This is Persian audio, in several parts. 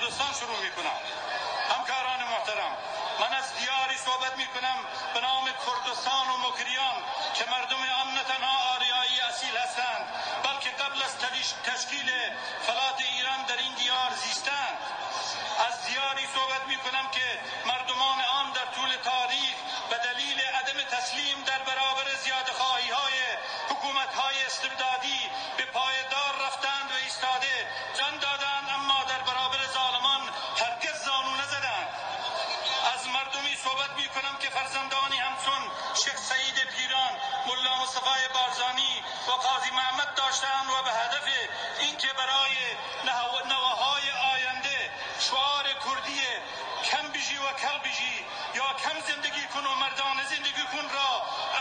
کردستان شروع میکنم. همکاران محترم، من از دیاری صحبت میکنم به نام کردستان و مکریان که مردم آن نه تنها آریایی اصیل هستند بلکه قبل از تشکیل فلات ایران در این دیار زیستند. از دیاری صحبت میکنم که مردمان آن در طول تاریخ به دلیل عدم تسلیم در برابر زیادخواهی های حکومت های استبدادی به پایدار رفتند و ایستاده جان دادند، اما در برابر ظالمان هرگز زانو نزدند. از مردمی صحبت می کنم که فرزندانی همچون شیخ سعید پیران، ملا مصطفی بارزانی و قاضی محمد داشتند و به هدف اینکه برای نوه‌های آینده شعار کردی کم بیجی و کل بیجی یا کم زندگی کن و مردان زندگی کن را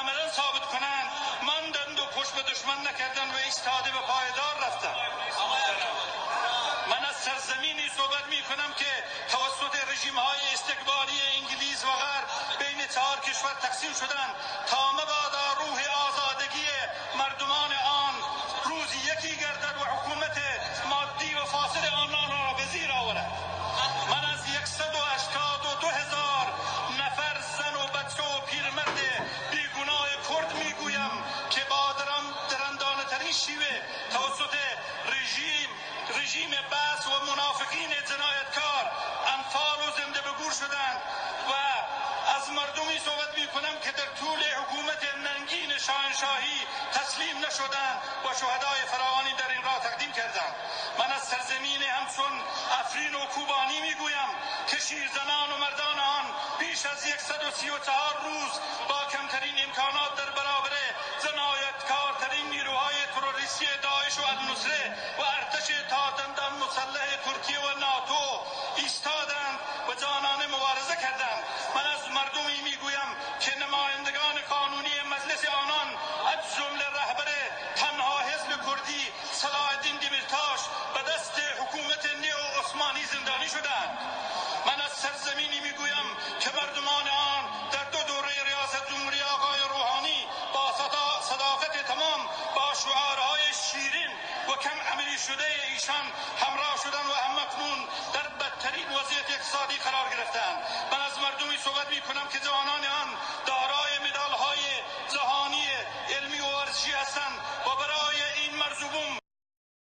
عملا ثابت کنند ماندند و پشت به دشمن نکردند و ایستاده به پایدار رفتند. من از سرزمینی صحبت می کنم که توسط رژیم های استکباری انگلیس و غرب بین 4 کشور تقسیم شدند تا مبادا روح آزادگی مردمان آن روزی یکی گردد و حکومت مادی و فاسد آنان را به زیر آورد. من از 182,000 نفر زن و بچه و پیرمرد بیگناه کرد میگویم که با درندانه ترین شیوه توسط رژیم بس و منافقین جنایتکار انفال و زنده به گور شدند و از مردمی صحبت می کنم که در طول حکومت ننگین شاهنشاهی تسلیم نشدند و شهدای فراوانی در این راه تقدیم کردند. من از سرزمین همچون افرین و کوبانی می گویم که شیرزنان و مردان آن بیش از 134 روز با کمترین امکانات در برابر جنایتکارترین نیروهای تروریستی داعش و النصره و ارتش تا دندان مسلح ترکیه و ناتو ایستادند و جانانه مبارزه کردند. من از مردمی میگویم که نمایندگان قانونی مجلس آنان از جمله رهبر تنها حزب کردی صلاح الدین دیمیرتاش به دست حکومت نیو عثمانی زندانی شدند. من از سرزمینی میگویم که مردمان آن در 2 دوره ریاست جمهوری آقای روحانی با صداقت تمام با شعارهای شیرین و کم عملی شده ایشان همراه شدند و همکنون در بدترین وضعیت اقتصادی قرار گرفتند. من از مردمی صحبت می کنم که جوانان آن